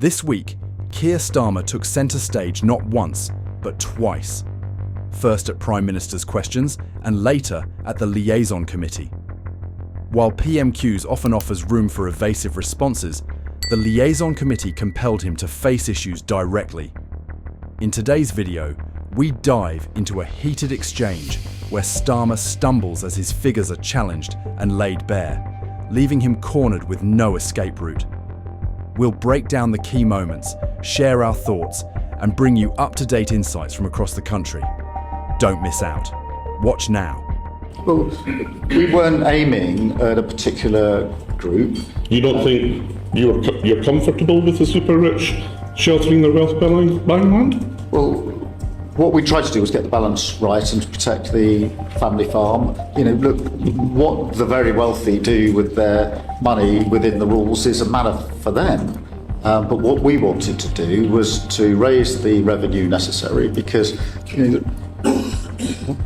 This week, Keir Starmer took centre stage not once, but twice. First at Prime Minister's questions and later at the Liaison Committee. While PMQs often offers room for evasive responses, the Liaison Committee compelled him to face issues directly. In today's video, we dive into a heated exchange where Starmer stumbles as his figures are challenged and laid bare, leaving him cornered with no escape route. We'll break down the key moments, share our thoughts, and bring you up-to-date insights from across the country. Don't miss out. Watch now. Well, we weren't aiming at a particular group. You don't think you're comfortable with the super-rich sheltering their wealth buying land? Well, what we tried to do was get the balance right and to protect the family farm. You know, look, what the very wealthy do with their money within the rules is a matter for them. But what we wanted to do was to raise the revenue necessary because, you know,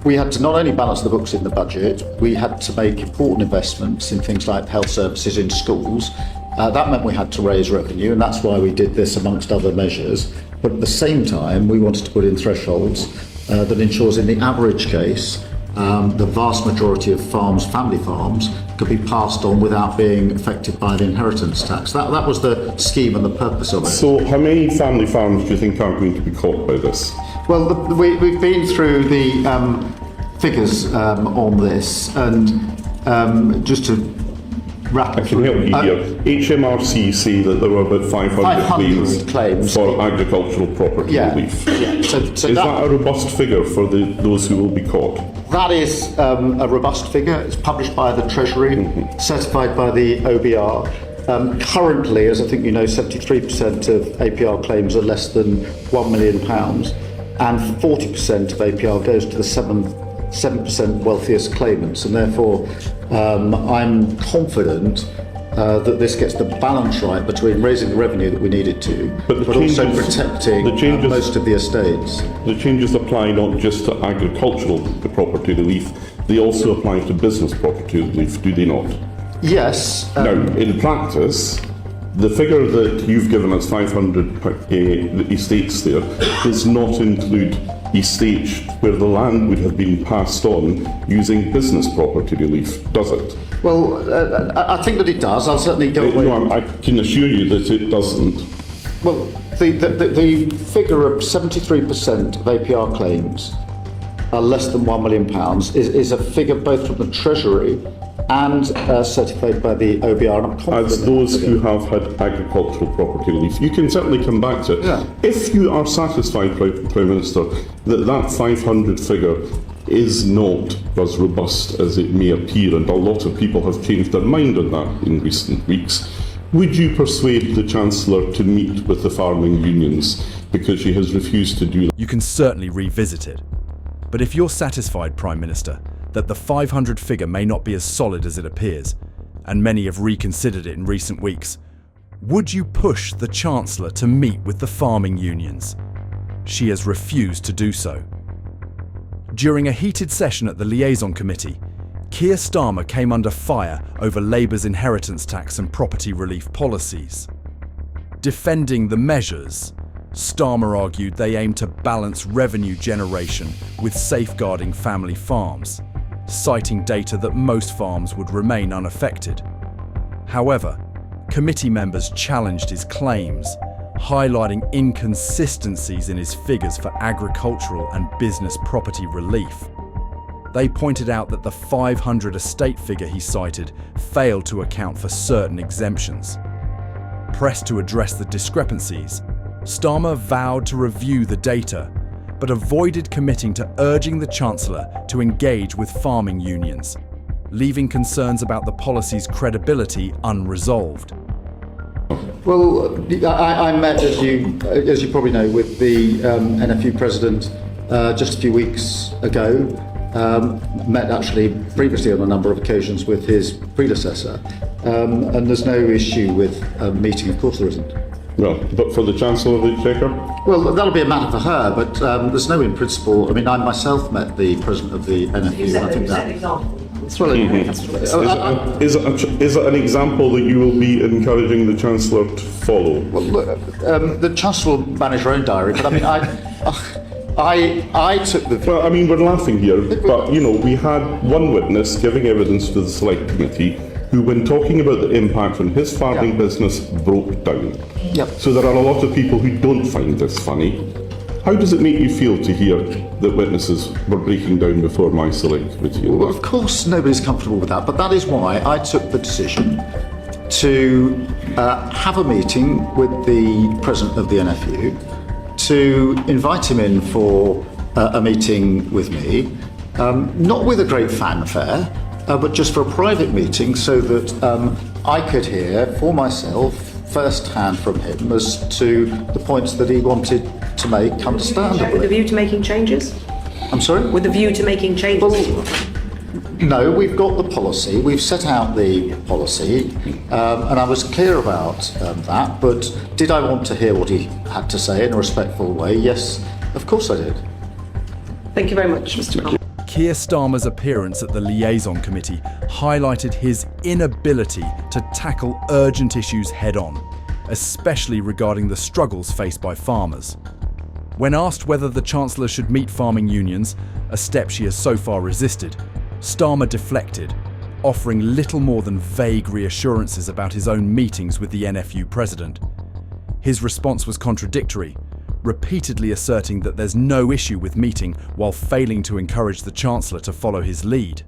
we had to not only balance the books in the budget, we had to make important investments in things like health services in schools. That meant we had to raise revenue, and that's why we did this amongst other measures. But at the same time, we wanted to put in thresholds that ensures in the average case, the vast majority of farms, family farms, could be passed on without being affected by the inheritance tax. That was the scheme and the purpose of it. So how many family farms do you think aren't going to be caught by this? Well, we've been through the figures on this, and just to wrap I can help you here. HMRC say that there were about 500 claims for agricultural property relief. Yeah. So is that a robust figure for those who will be caught? That is a robust figure. It's published by the Treasury, certified by the OBR. Currently, as I think you know, 73% of APR claims are less than £1 million, and 40% of APR goes to the 7% wealthiest claimants, and therefore I'm confident that this gets the balance right between raising the revenue that we needed to, but also protecting most of the estates. The changes apply not just to agricultural property relief, they also apply to business property relief, do they not? Yes. Now, in practice, the figure that you've given us, 500 estates there, does not include estates where the land would have been passed on using business property relief, does it? Well, I think that it does. I'll certainly go away. No, I can assure you that it doesn't. Well, the figure of 73% of APR claims are less than £1 million is a figure both from the Treasury and certified by the OBR. And I'm confident as those who have had agricultural property relief. You can certainly come back to it. Yeah. If you are satisfied, Prime Minister, that 500 figure is not as robust as it may appear, and a lot of people have changed their mind on that in recent weeks, would you persuade the Chancellor to meet with the farming unions, because she has refused to do that? You can certainly revisit it. But if you're satisfied, Prime Minister, that the 500 figure may not be as solid as it appears, and many have reconsidered it in recent weeks, would you push the Chancellor to meet with the farming unions? She has refused to do so. During a heated session at the Liaison Committee, Keir Starmer came under fire over Labour's inheritance tax and property relief policies. Defending the measures, Starmer argued they aim to balance revenue generation with safeguarding family farms, citing data that most farms would remain unaffected. However, committee members challenged his claims, highlighting inconsistencies in his figures for agricultural and business property relief. They pointed out that the 500 estate figure he cited failed to account for certain exemptions. Pressed to address the discrepancies, Starmer vowed to review the data, but avoided committing to urging the Chancellor to engage with farming unions, leaving concerns about the policy's credibility unresolved. Well, I met, as you probably know, with the NFU president just a few weeks ago. Met actually previously on a number of occasions with his predecessor, and there's no issue with meeting. Of course, there isn't. Well, but for the Chancellor of the Exchequer? Well, that'll be a matter for her, but there's no in principle. I mean, I myself met the president of the NFU, and I think that Mr. Is it an example that you will be encouraging the Chancellor to follow? Well, look, the Chancellor will manage her own diary, but I mean, I took the... Well, I mean, we're laughing here, but, you know, we had one witness giving evidence to the Select Committee who, when talking about the impact on his farming business, broke down. Yep. So there are a lot of people who don't find this funny. How does it make you feel to hear that witnesses were breaking down before my Select Committee? Well, of course nobody's comfortable with that, but that is why I took the decision to have a meeting with the President of the NFU, to invite him in for a meeting with me, not with a great fanfare, but just for a private meeting so that I could hear for myself first-hand from him as to the points that he wanted to make understandably. With a view to making changes? I'm sorry? With a view to making changes? Well, no, we've got the policy, we've set out the policy, and I was clear about that, but did I want to hear what he had to say in a respectful way? Yes, of course I did. Thank you very much, Mr. Crumble. Keir Starmer's appearance at the Liaison Committee highlighted his inability to tackle urgent issues head-on, especially regarding the struggles faced by farmers. When asked whether the Chancellor should meet farming unions, a step she has so far resisted, Starmer deflected, offering little more than vague reassurances about his own meetings with the NFU president. His response was contradictory, repeatedly asserting that there's no issue with meeting while failing to encourage the Chancellor to follow his lead.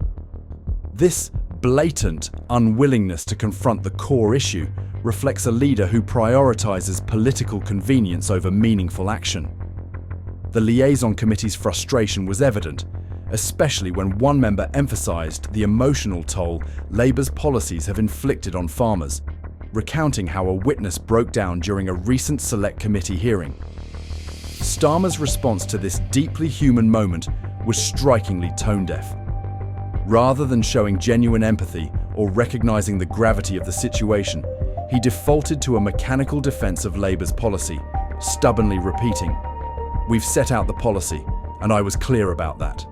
This blatant unwillingness to confront the core issue reflects a leader who prioritises political convenience over meaningful action. The Liaison Committee's frustration was evident, especially when one member emphasised the emotional toll Labour's policies have inflicted on farmers, recounting how a witness broke down during a recent Select Committee hearing. Starmer's response to this deeply human moment was strikingly tone-deaf. Rather than showing genuine empathy or recognising the gravity of the situation, he defaulted to a mechanical defence of Labour's policy, stubbornly repeating, "We've set out the policy, and I was clear about that."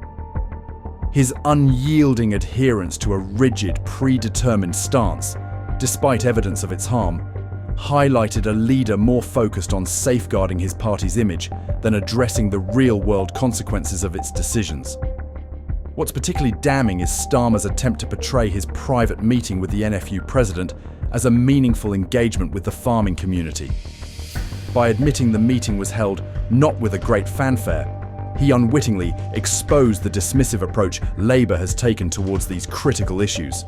His unyielding adherence to a rigid, predetermined stance, despite evidence of its harm, highlighted a leader more focused on safeguarding his party's image than addressing the real-world consequences of its decisions. What's particularly damning is Starmer's attempt to portray his private meeting with the NFU president as a meaningful engagement with the farming community. By admitting the meeting was held not with a great fanfare, he unwittingly exposed the dismissive approach Labour has taken towards these critical issues.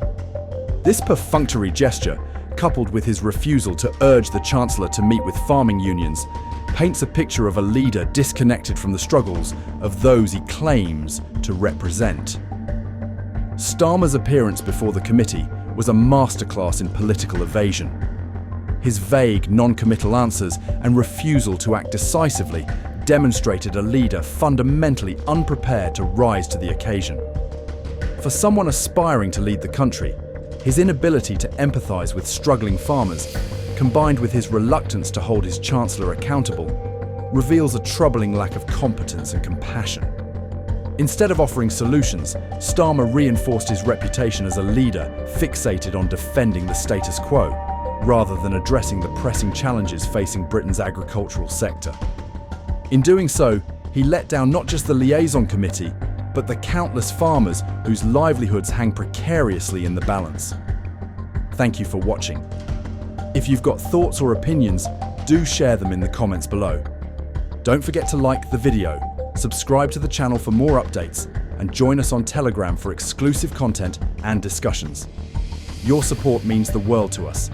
This perfunctory gesture, coupled with his refusal to urge the Chancellor to meet with farming unions, paints a picture of a leader disconnected from the struggles of those he claims to represent. Starmer's appearance before the committee was a masterclass in political evasion. His vague, non-committal answers and refusal to act decisively demonstrated a leader fundamentally unprepared to rise to the occasion. For someone aspiring to lead the country, his inability to empathise with struggling farmers, combined with his reluctance to hold his Chancellor accountable, reveals a troubling lack of competence and compassion. Instead of offering solutions, Starmer reinforced his reputation as a leader fixated on defending the status quo, rather than addressing the pressing challenges facing Britain's agricultural sector. In doing so, he let down not just the Liaison Committee, but the countless farmers whose livelihoods hang precariously in the balance. Thank you for watching. If you've got thoughts or opinions, do share them in the comments below. Don't forget to like the video, subscribe to the channel for more updates, and join us on Telegram for exclusive content and discussions. Your support means the world to us.